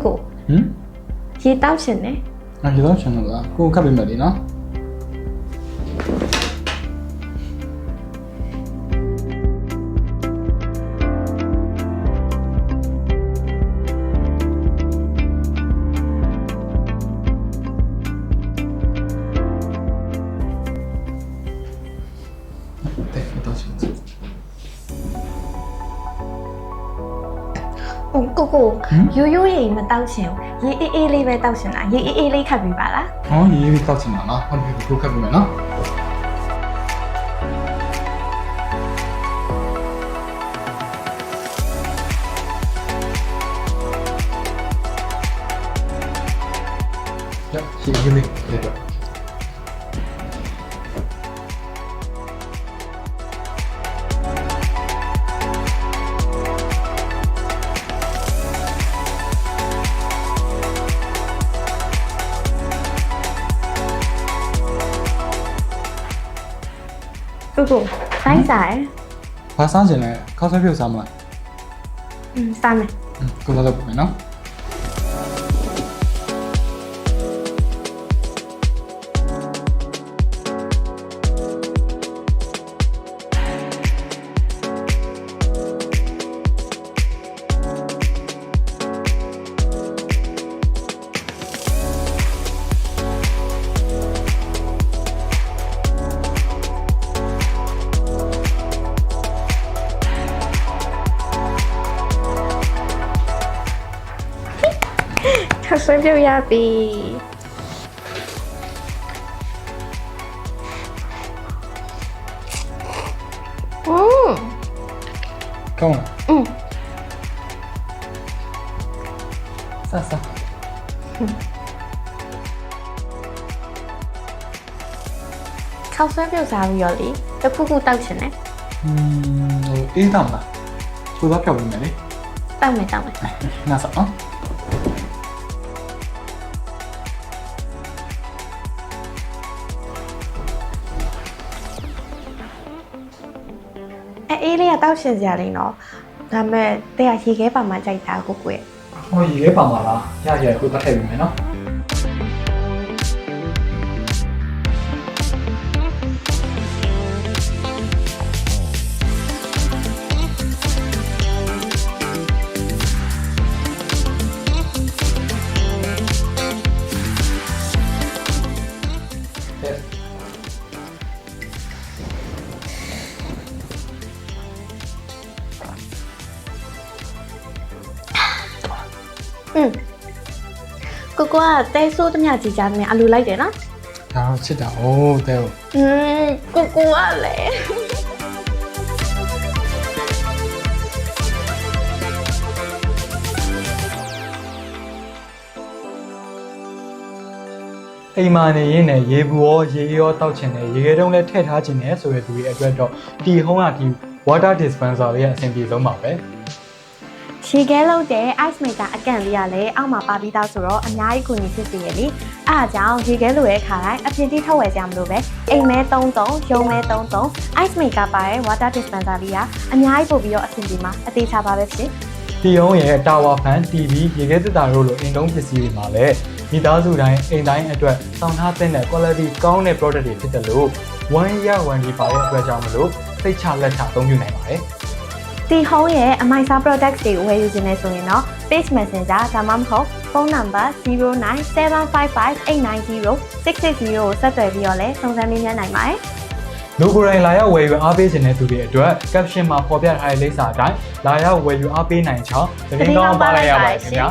ကိုရေတောက်ရှင်နေ။ရေတောက်ရှင်လို့လားကိုခတ်ပေးမယ်လေနော်ကိုရိုးရိုးရေမတောက်ရှင်ရေအေးအေးလေးပဲတောက်ရှင်လားရေအေးအေးလေးခတ်ပြီးပါလားဟောရေတောက်ရှင်တာလားဟုတ်ပြီကိုခတ်ပေးမယ်နော်ရေလေးလေတော့ကိုတိုင်းစားရယ်။ဘာစားချင်လဲ။ခောက်ဆွဲပြုတ်စားမလား။စားမယ်။ကိုစားတော့ပြင်နော်ဆွဲပြုတ်ရပြီကောင်းလားစားခောက်ဆွဲပြုတ်စားပြီးရောလေတခုခုတောက်ချင်တယ်ဟိုအေးတောက်လားချိုးသားဖြောက်ပေးမယ်လေတောက်မယ်ငါစားနော်အေးလေးကတောက်ရှင်စရာလေးနော်ဒါပေမဲ့တဲ့ကရေခဲပါမှကြိုက်တာကိုရဲ့ဟောရေခဲပါမှာလားရကိုတတ်ထည့်ပေးမယ်နော်ကိုကတဲဆိုးတမျှကြီးကြတယ်အလိုလိုက်တယ်နော်ဒါတော့ချစ်တာအိုးတဲကိုကလည်းအိမ်မာနေရင်းနဲ့ရေဘူးရောရေရောတောက်ချင်တယ်ရေခဲတုံးလည်းထည့်ထားချင်တယ်ဆိုတဲ့သူတွေအတွက်တော့ဒီဟုံးကဒီ water dispenser လေးကအဆင်ပြေဆုံးပါပဲရေခဲလောက်တဲ့ ice maker အကန့်လေးကလည်းအောက်မှာပါပြီးသားဆိုတော့အများကြီးကိုနေဖြစ်စေရလေအားကြောင့်ရေခဲလိုရဲ့ခါတိုင်းအပြင်တိထုတ်ဝယ်ကြမလို့ပဲအိမ်မဲ33ရုံမဲ33 ice maker ပါရဲ့ water dispenser လေးကအများကြီးပို့ပြီးတော့အဆင်ပြေမှာအသေးချပါပဲဖြစ်ဒီဟုံးရဲ့ tower fan TV ရေခဲသစ်တာတို့လိုအိမ်သုံးပစ္စည်းတွေမှာလည်းမိသားစုတိုင်းအိမ်တိုင်းအတွက်စောင့်ထားတဲ့ quality ကောင်းတဲ့ product တွေဖြစ်တယ်လို့ one year warranty ပါတဲ့အတွက်ကြောင့်မလို့စိတ်ချလက်ချအသုံးပြုနိုင်ပါတယ်ဒီဟုံးရဲ့အမိုင်စာ products တွေကိုဝယ်ယူခြင်းနဲ့ဆိုရင်တော့ page messenger ဒါမှမဟုတ်ဖုန်းနံပါတ်097558906660ကိုဆက်သွယ်ပြီးတော့လည်းစုံစမ်းမေးမြန်းနိုင်ပါတယ်လူကိုယ်တိုင်လာရောက်ဝယ်ယူအားပေးခြင်းတဲ့သူတွေအတွက် caption မှာဖော်ပြထားတဲ့လိပ်စာအတိုင်းလာရောက်ဝယ်ယူအားပေးနိုင်ချောင်းသတင်းကောင်းပါလိုက်ရပါတယ်ခင်ဗျာ